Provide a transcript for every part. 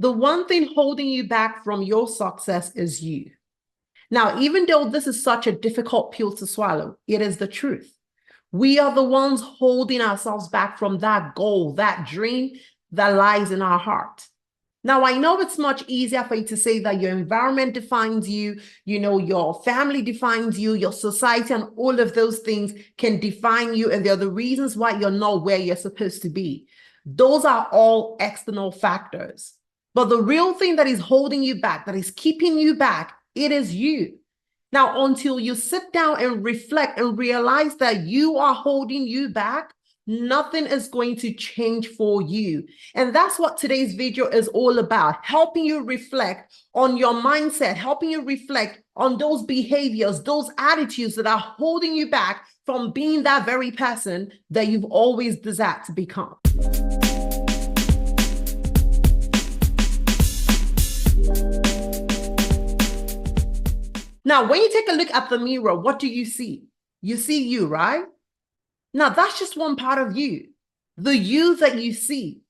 The one thing holding you back from your success is you. Now, even though this is such a difficult pill to swallow, it is the truth. We are the ones holding ourselves back from that goal, that dream that lies in our heart. Now, I know it's much easier for you to say that your environment defines you, your family defines you, your society, and all of those things can define you, and they're the reasons why you're not where you're supposed to be. Those are all external factors. But the real thing that is holding you back, that is keeping you back, it is you. Now, until you sit down and reflect and realize that you are holding you back, nothing is going to change for you. And that's what today's video is all about, helping you reflect on your mindset, helping you reflect on those behaviors, those attitudes that are holding you back from being that very person that you've always desired to become. Now, when you take a look at the mirror, what do you see? You see you, right? Now, that's just one part of you, the you that you see.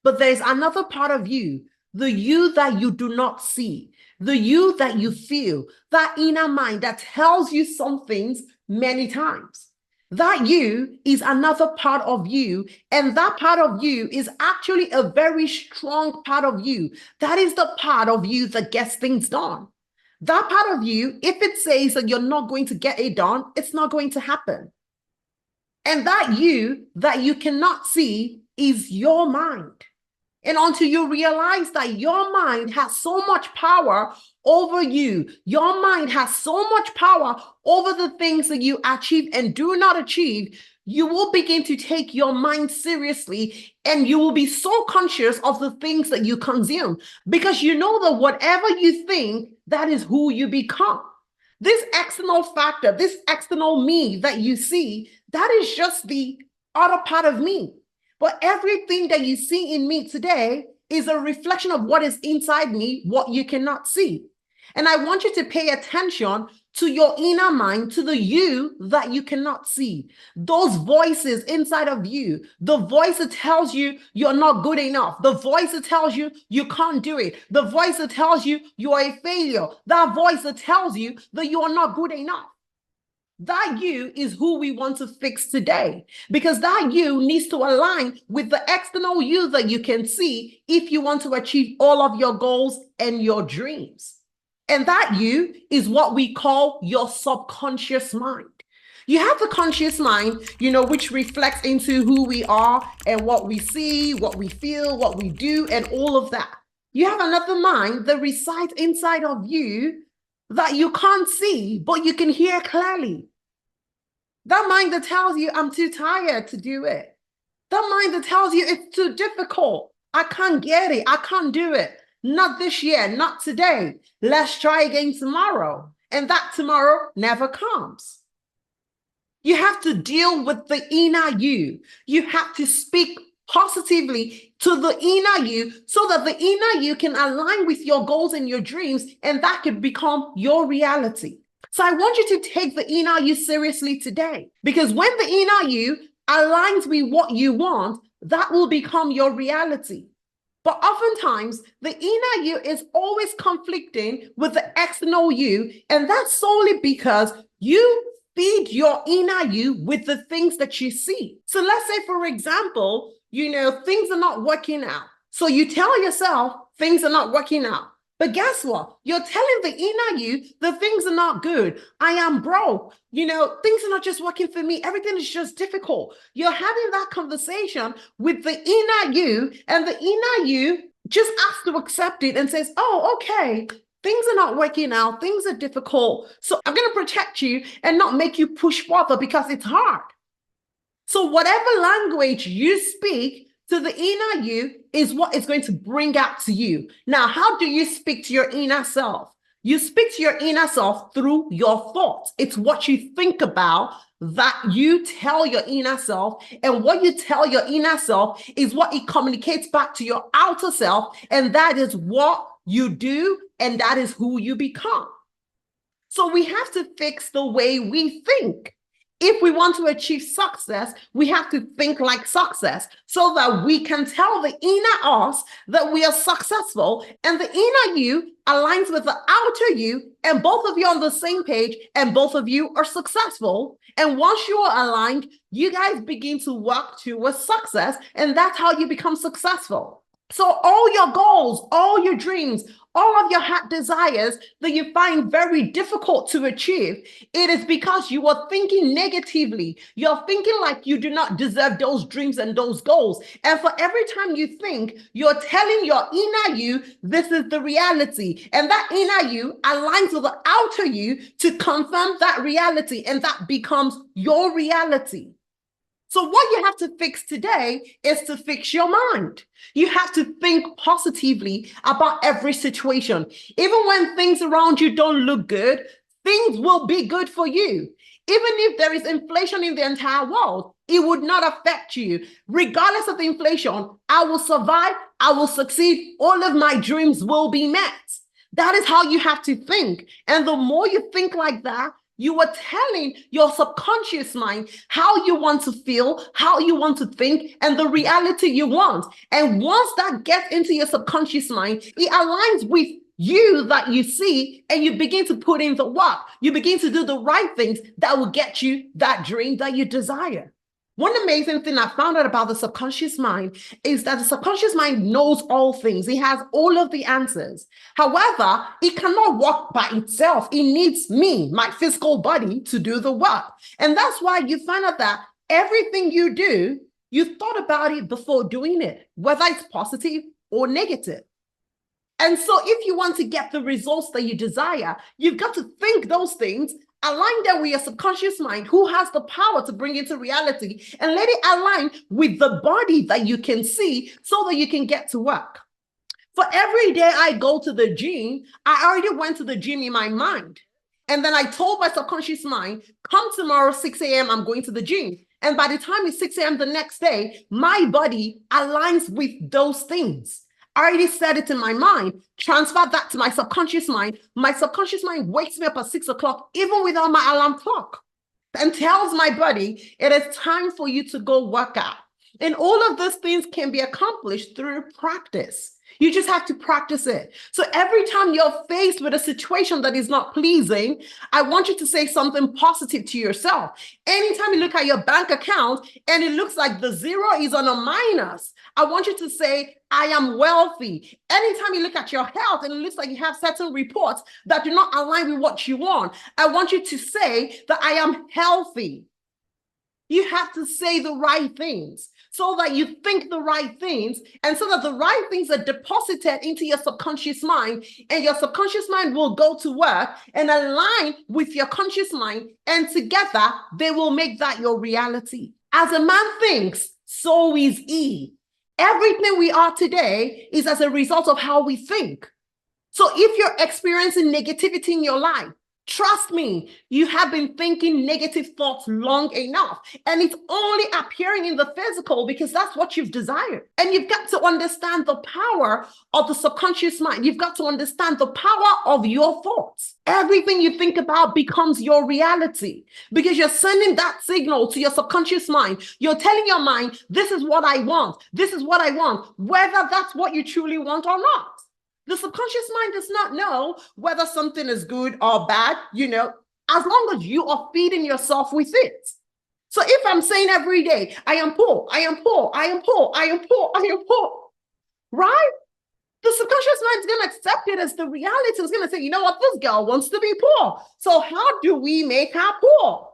But there's another part of you, the you that you do not see, the you that you feel, that inner mind that tells you some things many times. That you is another part of you, and that part of you is actually a very strong part of you. That is the part of you that gets things done. That part of you, if it says that you're not going to get it done, it's not going to happen. And that you cannot see is your mind. And until you realize that your mind has so much power over you, your mind has so much power over the things that you achieve and do not achieve, you will begin to take your mind seriously, and you will be so conscious of the things that you consume, because you know that whatever you think, that is who you become. This external factor, this external me that you see, that is just the other part of me. But everything that you see in me today is a reflection of what is inside me, what you cannot see. And I want you to pay attention to your inner mind, to the you that you cannot see. Those voices inside of you, the voice that tells you you're not good enough, the voice that tells you you can't do it, the voice that tells you you are a failure, that voice that tells you that you are not good enough. That you is who we want to fix today, because that you needs to align with the external you that you can see if you want to achieve all of your goals and your dreams. And that you is what we call your subconscious mind. You have the conscious mind, which reflects into who we are and what we see, what we feel, what we do, and all of that. You have another mind that resides inside of you that you can't see, but you can hear clearly. That mind that tells you, I'm too tired to do it. That mind that tells you it's too difficult. I can't get it. I can't do it. Not this year, not today. Let's try again tomorrow. And that tomorrow never comes. You have to deal with the inner you. You have to speak positively to the inner you so that the inner you can align with your goals and your dreams, and that could become your reality. So I want you to take the inner you seriously today, because when the inner you aligns with what you want, that will become your reality. But oftentimes, the inner you is always conflicting with the external you, and that's solely because you feed your inner you with the things that you see. So let's say, for example, things are not working out. So you tell yourself things are not working out. But guess what? You're telling the inner you that things are not good. I am broke. Things are not just working for me. Everything is just difficult. You're having that conversation with the inner you, and the inner you just has to accept it and says, oh, okay, things are not working out. Things are difficult. So I'm going to protect you and not make you push further because it's hard. So whatever language you speak to the inner you is what is going to bring out to you. Now, how do you speak to your inner self? You speak to your inner self through your thoughts. It's what you think about that you tell your inner self, and what you tell your inner self is what it communicates back to your outer self, and that is what you do, and that is who you become. So we have to fix the way we think. If we want to achieve success, we have to think like success so that we can tell the inner us that we are successful, and the inner you aligns with the outer you, and both of you are on the same page, and both of you are successful. And once you are aligned, you guys begin to work towards success, and that's how you become successful. So all your goals, all your dreams, all of your heart desires that you find very difficult to achieve, it is because you are thinking negatively. You're thinking like you do not deserve those dreams and those goals. And for every time you think, you're telling your inner you, this is the reality. And that inner you aligns with the outer you to confirm that reality. And that becomes your reality. So what you have to fix today is to fix your mind. You have to think positively about every situation. Even when things around you don't look good, things will be good for you. Even if there is inflation in the entire world, it would not affect you. Regardless of the inflation, I will survive, I will succeed, all of my dreams will be met. That is how you have to think. And the more you think like that, you are telling your subconscious mind how you want to feel, how you want to think, and the reality you want. And once that gets into your subconscious mind, it aligns with you that you see, and you begin to put in the work. You begin to do the right things that will get you that dream that you desire. One amazing thing I found out about the subconscious mind is that the subconscious mind knows all things. It has all of the answers. However, it cannot work by itself. It needs me, my physical body, to do the work. And that's why you find out that everything you do, you thought about it before doing it, whether it's positive or negative. And so if you want to get the results that you desire, you've got to think those things, align them with your subconscious mind, who has the power to bring into reality, and let it align with the body that you can see so that you can get to work. For every day I go to the gym, I already went to the gym in my mind. And then I told my subconscious mind, come tomorrow, 6 a.m., I'm going to the gym. And by the time it's 6 a.m. the next day, my body aligns with those things. I already said it in my mind, transfer that to my subconscious mind. My subconscious mind wakes me up at 6 o'clock, even without my alarm clock, and tells my body, it is time for you to go work out. And all of those things can be accomplished through practice. You just have to practice it. So every time you're faced with a situation that is not pleasing, I want you to say something positive to yourself. Anytime you look at your bank account and it looks like the zero is on a minus, I want you to say, I am wealthy. Anytime you look at your health and it looks like you have certain reports that do not align with what you want, I want you to say that I am healthy. You have to say the right things so that you think the right things, and so that the right things are deposited into your subconscious mind, and your subconscious mind will go to work and align with your conscious mind, and together they will make that your reality. As a man thinks, so is he. Everything we are today is as a result of how we think. So if you're experiencing negativity in your life, trust me, you have been thinking negative thoughts long enough, and it's only appearing in the physical because that's what you've desired. And you've got to understand the power of the subconscious mind. You've got to understand the power of your thoughts. Everything you think about becomes your reality because you're sending that signal to your subconscious mind. You're telling your mind, this is what I want. This is what I want, whether that's what you truly want or not. The subconscious mind does not know whether something is good or bad, as long as you are feeding yourself with it. So if I'm saying every day, I am poor, I am poor, I am poor, I am poor, I am poor, right? The subconscious mind is going to accept it as the reality. It's going to say, you know what, this girl wants to be poor. So how do we make her poor?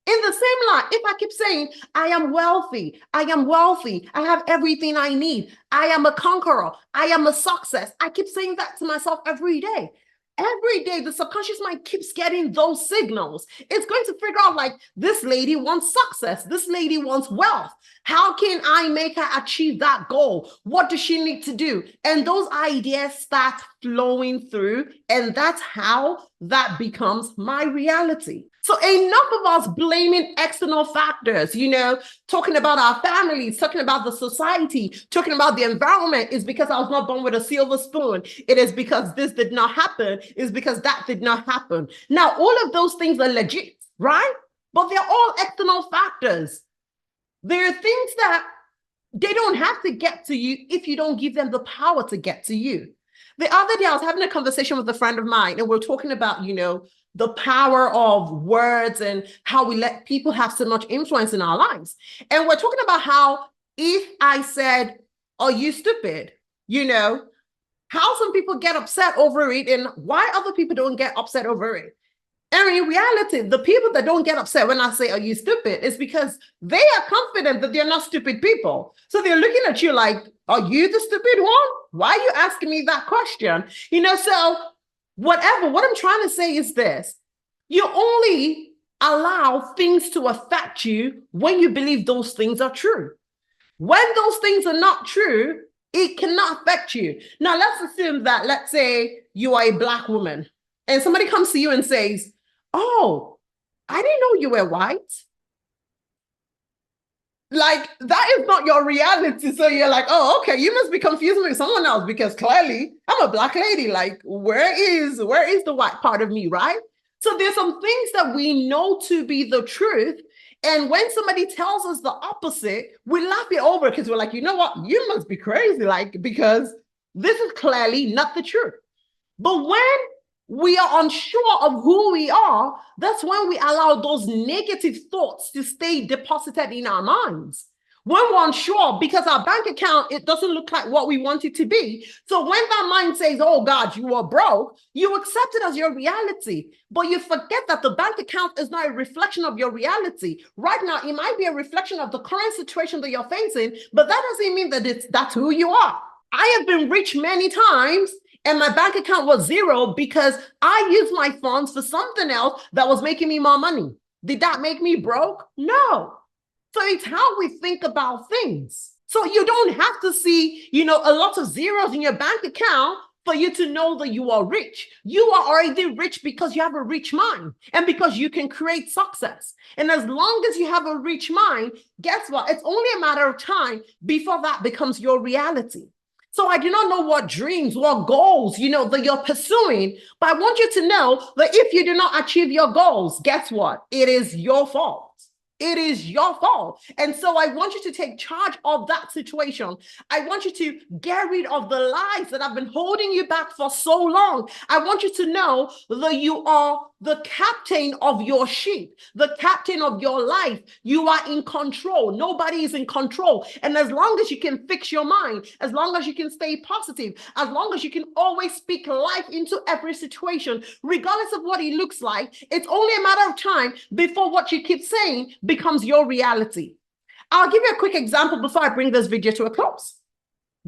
In the same line, if I keep saying, I am wealthy, I am wealthy, I have everything I need, I am a conqueror, I am a success, I keep saying that to myself every day. Every day, the subconscious mind keeps getting those signals. It's going to figure out like, this lady wants success. This lady wants wealth. How can I make her achieve that goal? What does she need to do? And those ideas start flowing through, and that's how that becomes my reality. So enough of us blaming external factors, talking about our families, talking about the society, talking about the environment is because I was not born with a silver spoon. It is because this did not happen. It's because that did not happen. Now, all of those things are legit, right? but they're all external factors. There are things that they don't have to get to you if you don't give them the power to get to you. The other day, I was having a conversation with a friend of mine, and we're talking about, the power of words and how we let people have so much influence in our lives. And we're talking about how if I said, "Are you stupid?" how some people get upset over it and why other people don't get upset over it. And in reality, the people that don't get upset when I say, "Are you stupid?" is because they are confident that they're not stupid people. So they're looking at you like, "Are you the stupid one? Why are you asking me that question?" So whatever, what I'm trying to say is this: you only allow things to affect you when you believe those things are true. When those things are not true, it cannot affect you. Now, let's assume that, let's say you are a Black woman and somebody comes to you and says, "Oh, I didn't know you were white." Like, that is not your reality. So you're like, "Oh, okay, you must be confusing me with someone else because clearly I'm a Black lady. Like, where is the white part of me, right?" So there's some things that we know to be the truth. And when somebody tells us the opposite, we laugh it over because we're like, "You know what? You must be crazy, like, because this is clearly not the truth." But when we are unsure of who we are, that's when we allow those negative thoughts to stay deposited in our minds. When we're unsure because our bank account, it doesn't look like what we want it to be. So when that mind says, "Oh God, you are broke," you accept it as your reality. But you forget that the bank account is not a reflection of your reality. Right now, it might be a reflection of the current situation that you're facing, but that doesn't mean that that's who you are. I have been rich many times and my bank account was zero because I used my funds for something else that was making me more money. Did that make me broke? No. So it's how we think about things. So you don't have to see, a lot of zeros in your bank account for you to know that you are rich. You are already rich because you have a rich mind and because you can create success. And as long as you have a rich mind, guess what? It's only a matter of time before that becomes your reality. So I do not know what dreams, what goals, that you're pursuing, but I want you to know that if you do not achieve your goals, guess what? It is your fault. It is your fault. And so I want you to take charge of that situation. I want you to get rid of the lies that have been holding you back for so long. I want you to know that you are the captain of your ship, the captain of your life. You are in control. Nobody is in control. And as long as you can fix your mind, as long as you can stay positive, as long as you can always speak life into every situation, regardless of what it looks like, it's only a matter of time before what you keep saying becomes your reality. I'll give you a quick example before I bring this video to a close.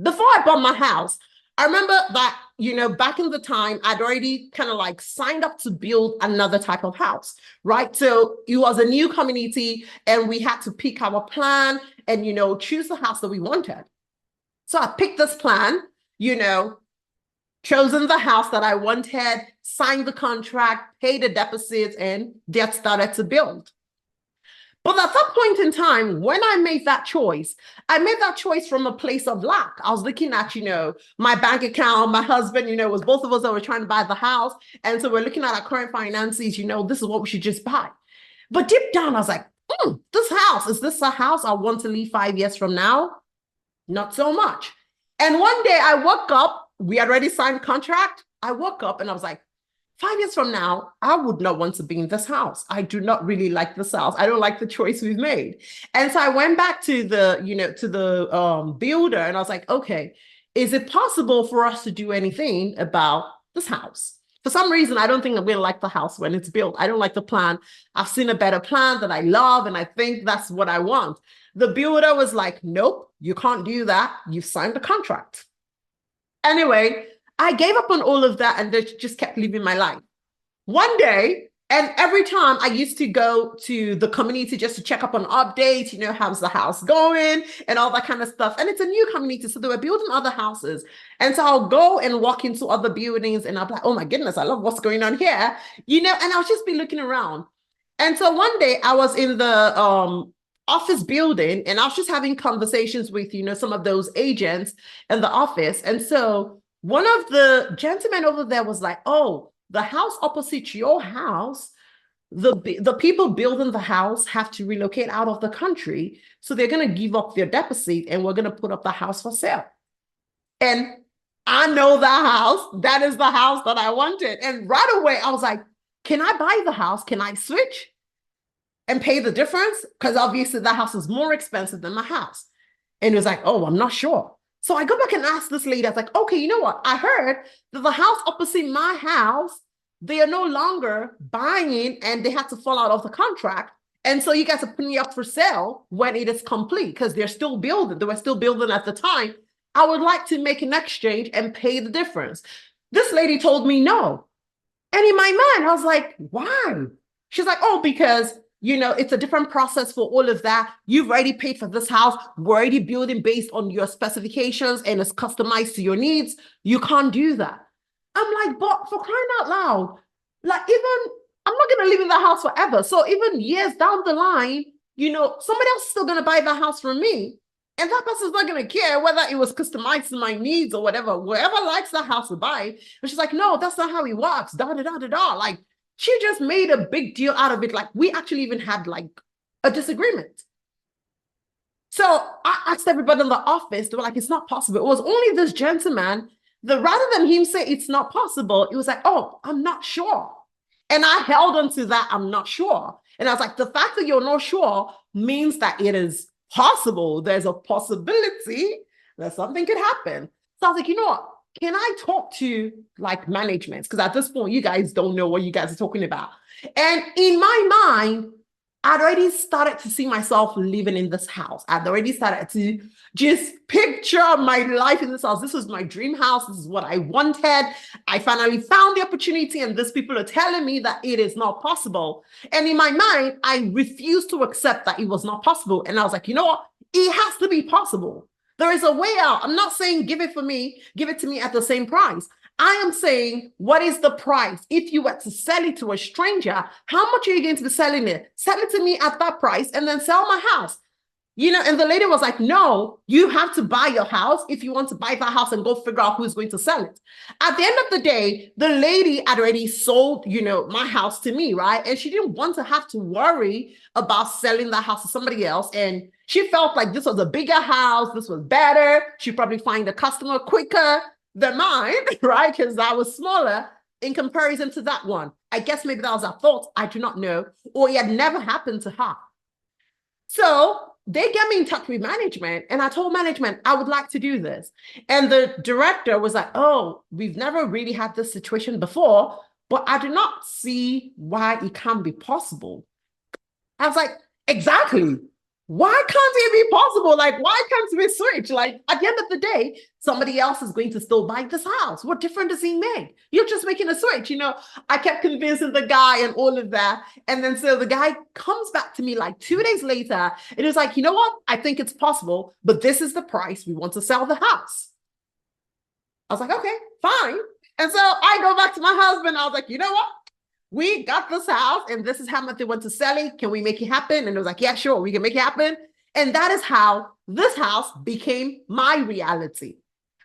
Before I bought my house, I remember that, back in the time, I'd already kind of like signed up to build another type of house, right? So it was a new community and we had to pick our plan and, choose the house that we wanted. So I picked this plan, chosen the house that I wanted, signed the contract, paid the deposit, and get started to build. But at that point in time, when I made that choice, I made that choice from a place of lack. I was looking at, my bank account, my husband, it was both of us that were trying to buy the house. And so we're looking at our current finances, this is what we should just buy. But deep down, I was like, this house, is this a house I want to leave 5 years from now? Not so much. And one day I woke up, we had already signed the contract. I woke up and I was like, 5 years from now, I would not want to be in this house. I do not really like this house. I don't like the choice we've made. And so I went back to the, to the builder and I was like, okay, is it possible for us to do anything about this house? For some reason, I don't think I'm going to like the house when it's built. I don't like the plan. I've seen a better plan that I love, and I think that's what I want. The builder was like, nope, you can't do that. You've signed the contract. Anyway, I gave up on all of that and just kept living my life. One day, and every time I used to go to the community just to check up on updates, how's the house going and all that kind of stuff. And it's a new community, so they were building other houses. And so I'll go and walk into other buildings and I'll be like, oh my goodness, I love what's going on here, and I'll just be looking around. And so one day I was in the office building and I was just having conversations with, some of those agents in the office. And so one of the gentlemen over there was like, oh, the house opposite your house, the people building the house have to relocate out of the country. So they're going to give up their deposit and we're going to put up the house for sale. And I know that house. That is the house that I wanted. And right away, I was like, can I buy the house? Can I switch and pay the difference? Because obviously that house is more expensive than my house. And it was like, oh, I'm not sure. So I go back and ask this lady, I was like, okay, you know what? I heard that the house opposite my house, they are no longer buying and they had to fall out of the contract. And so you guys are putting it up for sale when it is complete because they're still building. They were still building at the time. I would like to make an exchange and pay the difference. This lady told me no. And in my mind, I was like, why? She's like, oh, because it's a different process for all of that. You've already paid for this house. We're already building based on your specifications and it's customized to your needs. You can't do that. I'm like, but for crying out loud, like I'm not going to live in that house forever. So even years down the line, somebody else is still going to buy that house from me. And that person's not going to care whether it was customized to my needs or whatever. Whoever likes that house will buy it. And she's like, no, that's not how it works. Da, da, da, da, da. Like, she just made a big deal out of it. Like, we actually even had like a disagreement. So I asked everybody in the office, they were like, it's not possible. It was only this gentleman that rather than him say it's not possible, it was like, oh, I'm not sure. And I held on to that, I'm not sure. And I was like, the fact that you're not sure means that it is possible. There's a possibility that something could happen. So I was like, you know what? Can I talk to like management? Because at this point, you guys don't know what you guys are talking about. And in my mind, I'd already started to see myself living in this house. I'd already started to just picture my life in this house. This was my dream house. This is what I wanted. I finally found the opportunity, and these people are telling me that it is not possible. And in my mind, I refused to accept that it was not possible. And I was like, you know what? It has to be possible. There is a way out. I'm not saying give it to me at the same price. I am saying, what is the price? If you were to sell it to a stranger, how much are you going to be selling it? Sell it to me at that price and then sell my house. And the lady was like, no, you have to buy your house if you want to buy that house and go figure out who's going to sell it. At the end of the day, the lady had already sold, my house to me, right? And she didn't want to have to worry about selling that house to somebody else. And she felt like this was a bigger house. This was better. She'd probably find a customer quicker than mine, right? Because I was smaller in comparison to that one. I guess maybe that was her thought. I do not know. Or it had never happened to her. So they get me in touch with management, and I told management, I would like to do this. And the director was like, oh, we've never really had this situation before, but I do not see why it can't be possible. I was like, exactly. Why can't it be possible? Like, why can't we switch? Like, at the end of the day, somebody else is going to still buy this house. What difference does it make? You're just making a switch. I kept convincing the guy and all of that. And then so the guy comes back to me like 2 days later. It was like, you know what? I think it's possible, but this is the price we want to sell the house. I was like, okay, fine. And so I go back to my husband. I was like, you know what? We got this house and this is how much they want to sell it. Can we make it happen? And it was like, yeah, sure, we can make it happen. And that is how this house became my reality.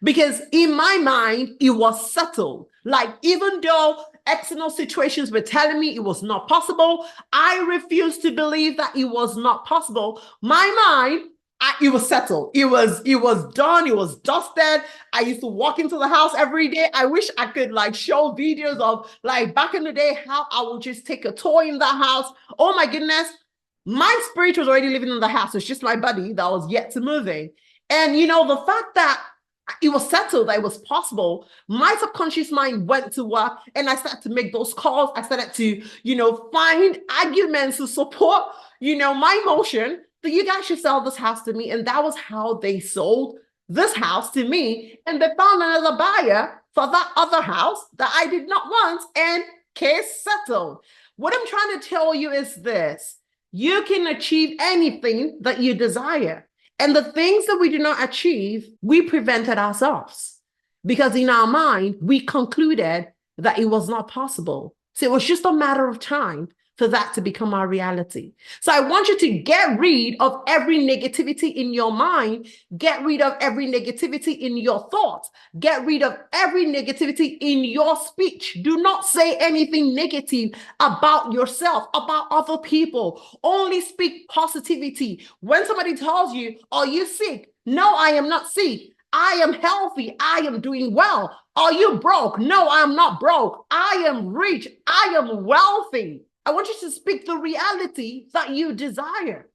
Because in my mind, it was settled. Like, even though external situations were telling me it was not possible, I refused to believe that it was not possible. My mind, it was settled. It was done. It was dusted. I used to walk into the house every day. I wish I could show videos of back in the day, how I would just take a tour in the house. Oh my goodness. My spirit was already living in the house. It's just my body that was yet to move in. And the fact that it was settled, that it was possible, my subconscious mind went to work, and I started to make those calls. I started to, find arguments to support, my motion. So you guys should sell this house to me. And that was how they sold this house to me. And they found another buyer for that other house that I did not want, and case settled. What I'm trying to tell you is this: you can achieve anything that you desire. And the things that we do not achieve, we prevented ourselves. Because in our mind, we concluded that it was not possible. So it was just a matter of time for that to become our reality. So I want you to get rid of every negativity in your mind, get rid of every negativity in your thoughts, get rid of every negativity in your speech. Do not say anything negative about yourself, about other people. Only speak positivity. When somebody tells you, "Are you sick?" "No, I am not sick. I am healthy. I am doing well." "Are you broke?" "No, I am not broke. I am rich. I am wealthy." I want you to speak the reality that you desire.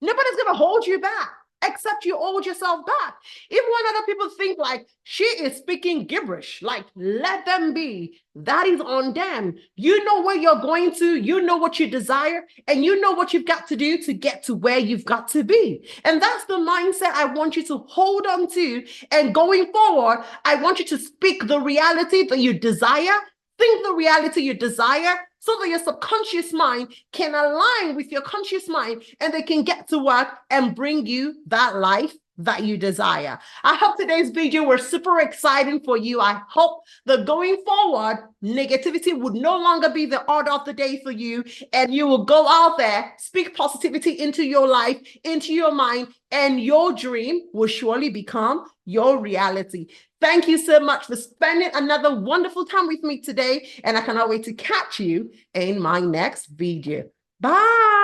Nobody's going to hold you back except you hold yourself back. Even when other people think like she is speaking gibberish, like let them be. That is on them. You know where you're going to, you know what you desire, and you know what you've got to do to get to where you've got to be. And that's the mindset I want you to hold on to. And going forward, I want you to speak the reality that you desire, think the reality you desire, so that your subconscious mind can align with your conscious mind and they can get to work and bring you that life that you desire. I hope today's video was super exciting for you. I hope that going forward, negativity would no longer be the order of the day for you, and you will go out there, speak positivity into your life, into your mind, and your dream will surely become your reality. Thank you so much for spending another wonderful time with me today, and I cannot wait to catch you in my next video. Bye.